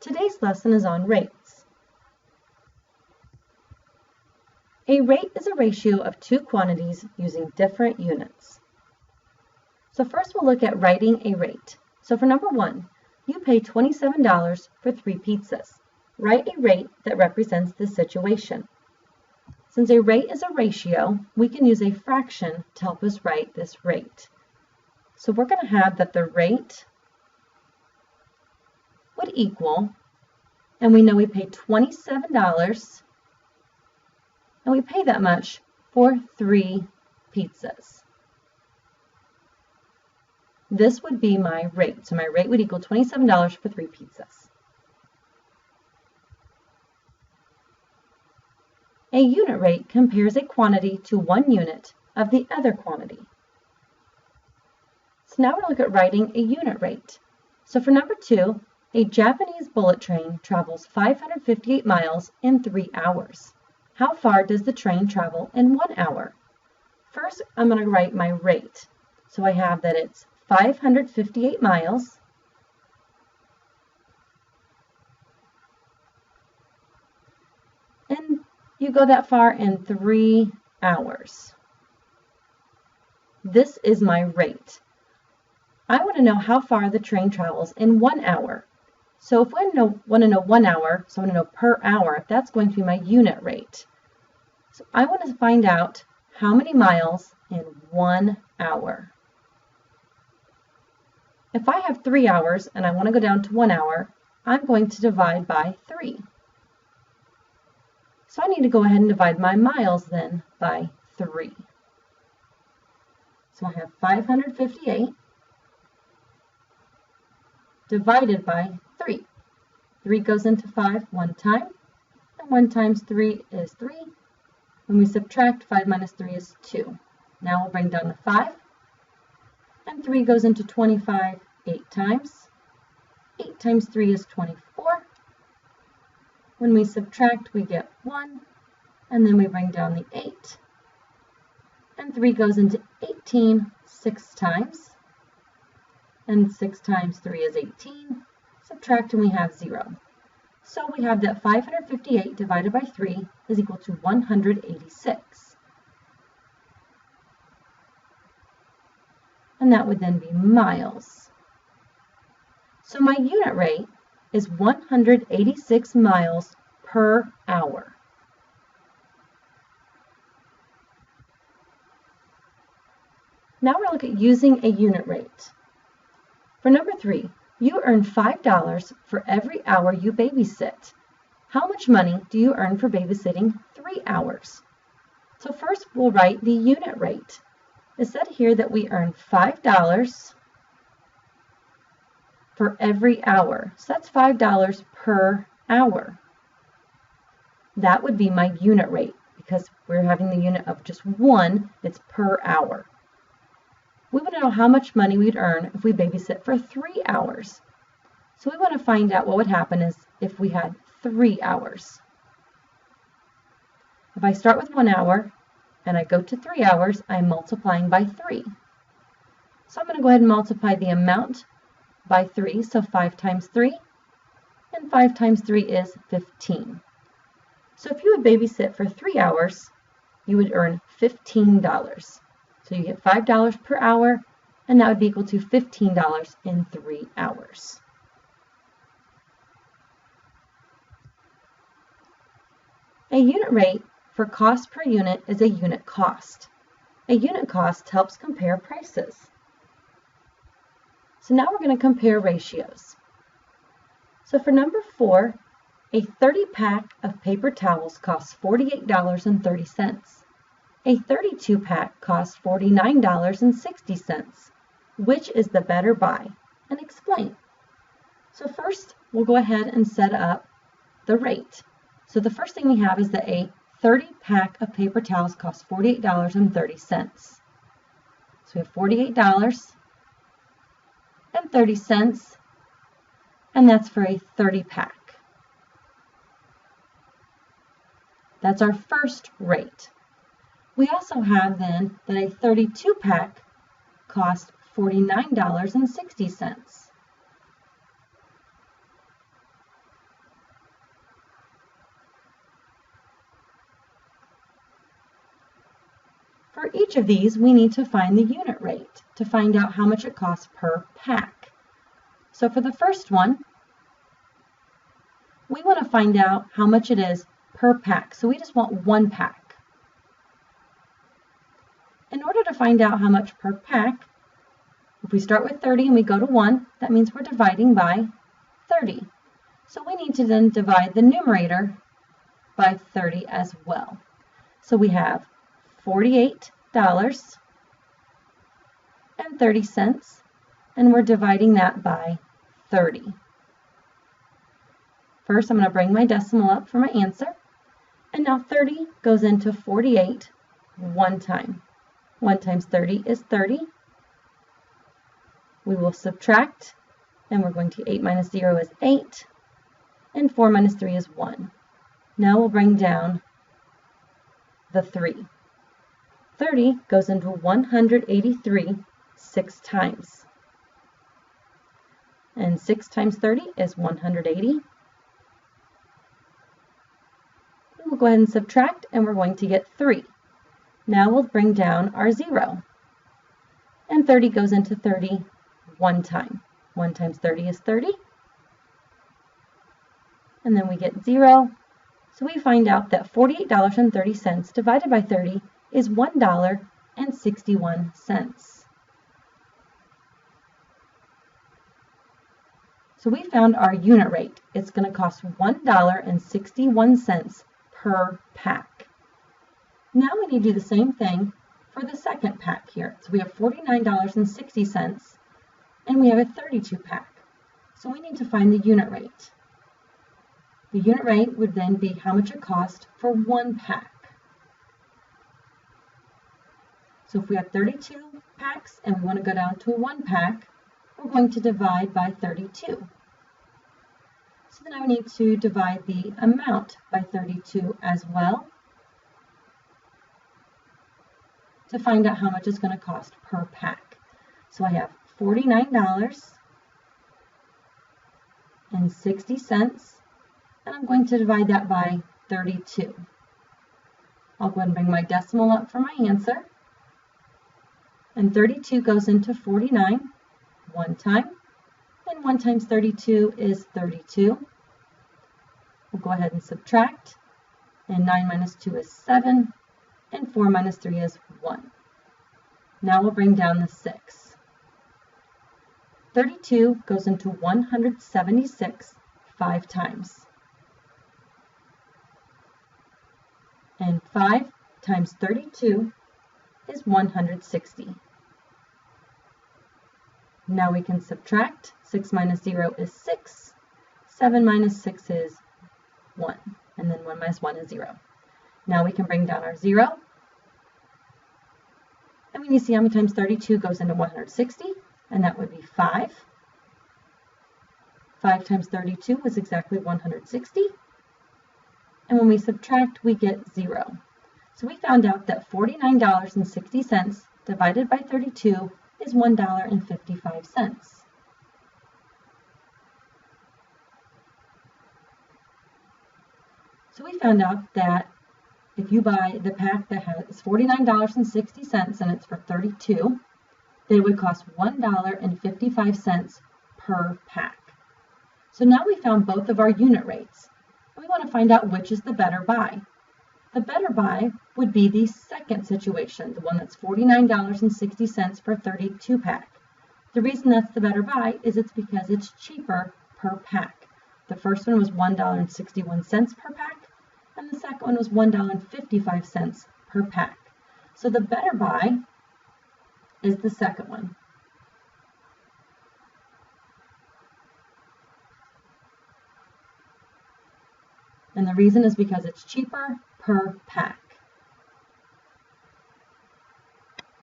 Today's lesson is on rates. A rate is a ratio of two quantities using different units. So first we'll look at writing a rate. So for number 1, you pay $27 for 3 pizzas. Write a rate that represents this situation. Since a rate is a ratio, we can use a fraction to help us write this rate. So we're going to have that the rate would equal, and we know we pay $27, and we pay that much for 3 pizzas. This would be my rate. So my rate would equal $27 for 3 pizzas. A unit rate compares a quantity to 1 unit of the other quantity. So now we're going to look at writing a unit rate. So for number 2, a Japanese bullet train travels 558 miles in 3 hours. How far does the train travel in 1 hour? First, I'm going to write my rate. So I have that it's 558 miles and you go that far in 3 hours. This is my rate. I want to know how far the train travels in 1 hour. So if we want to know 1 hour, so I want to know per hour, that's going to be my unit rate. So I want to find out how many miles in 1 hour. If I have 3 hours and I want to go down to 1 hour, I'm going to divide by 3. So I need to go ahead and divide my miles then by 3. So I have 558 divided by 3. 3 goes into 5 one time, and 1 times 3 is 3. When we subtract, 5 minus 3 is 2. Now we'll bring down the 5, and 3 goes into 25 8 times. 8 times 3 is 24. When we subtract, we get 1, and then we bring down the 8. And 3 goes into 18 6 times. And 6 times 3 is 18. Subtract and we have 0. So we have that 558 divided by 3 is equal to 186. And that would then be miles. So my unit rate is 186 miles per hour. Now we're looking at using a unit rate. For number 3, you earn $5 for every hour you babysit. How much money do you earn for babysitting 3 hours? So first we'll write the unit rate. It said here that we earn $5 for every hour. So that's $5 per hour. That would be my unit rate because we're having the unit of just 1, it's per hour. We want to know how much money we'd earn if we babysit for 3 hours. So we want to find out what would happen is if we had 3 hours. If I start with 1 hour and I go to 3 hours, I'm multiplying by 3. So I'm going to go ahead and multiply the amount by 3, so 5 times 3, and 5 times 3 is 15. So if you would babysit for 3 hours, you would earn $15. So you get $5 per hour, and that would be equal to $15 in 3 hours. A unit rate for cost per unit is a unit cost. A unit cost helps compare prices. So now we're going to compare ratios. So for number 4, a 30-pack of paper towels costs $48.30. A 32-pack costs $49.60. Which is the better buy? And explain. So first, we'll go ahead and set up the rate. So the first thing we have is that a 30-pack of paper towels costs $48.30. So we have $48.30, and that's for a 30-pack. That's our first rate. We also have then that a 32-pack costs $49.60. For each of these, we need to find the unit rate to find out how much it costs per pack. So for the first one, we want to find out how much it is per pack. So we just want one pack. In order to find out how much per pack, if we start with 30 and we go to 1, that means we're dividing by 30. So we need to then divide the numerator by 30 as well. So we have $48.30, and we're dividing that by 30. First, I'm going to bring my decimal up for my answer. And now 30 goes into 48 one time. 1 times 30 is 30. We will subtract, and we're going to 8 minus 0 is 8, and 4 minus 3 is 1. Now we'll bring down the 3. 30 goes into 183 6 times. And 6 times 30 is 180. We'll go ahead and subtract, and we're going to get 3. Now we'll bring down our 0. And 30 goes into 30 one time. 1 times 30 is 30. And then we get 0. So we find out that $48.30 divided by 30 is $1.61. So we found our unit rate. It's going to cost $1.61 per pack. Now we need to do the same thing for the second pack here. So we have $49.60 and we have a 32 pack. So we need to find the unit rate. The unit rate would then be how much it costs for one pack. So if we have 32 packs and we want to go down to one pack, we're going to divide by 32. So then I need to divide the amount by 32 as well to find out how much it's going to cost per pack. So I have $49.60, and I'm going to divide that by 32. I'll go ahead and bring my decimal up for my answer. And 32 goes into 49 one time, and 1 times 32 is 32. We'll go ahead and subtract, and 9 minus 2 is 7, and 4 minus 3 is 1. Now we'll bring down the 6. 32 goes into 176 5 times. And 5 times 32 is 160. Now we can subtract. 6 minus 0 is 6. 7 minus 6 is 1. And then 1 minus 1 is 0. Now we can bring down our 0. And we need to see how many times 32 goes into 160. And that would be 5. 5 times 32 is exactly 160. And when we subtract, we get 0. So we found out that $49.60 divided by 32 is $1.55. So we found out that if you buy the pack that has $49.60 and it's for 32, then it would cost $1.55 per pack. So now we found both of our unit rates. We want to find out which is the better buy. The better buy would be the second situation, the one that's $49.60 per 32 pack. The reason that's the better buy is it's because it's cheaper per pack. The first one was $1.61 per pack, and the second one was $1.55 per pack. So the better buy is the second one. And the reason is because it's cheaper per pack.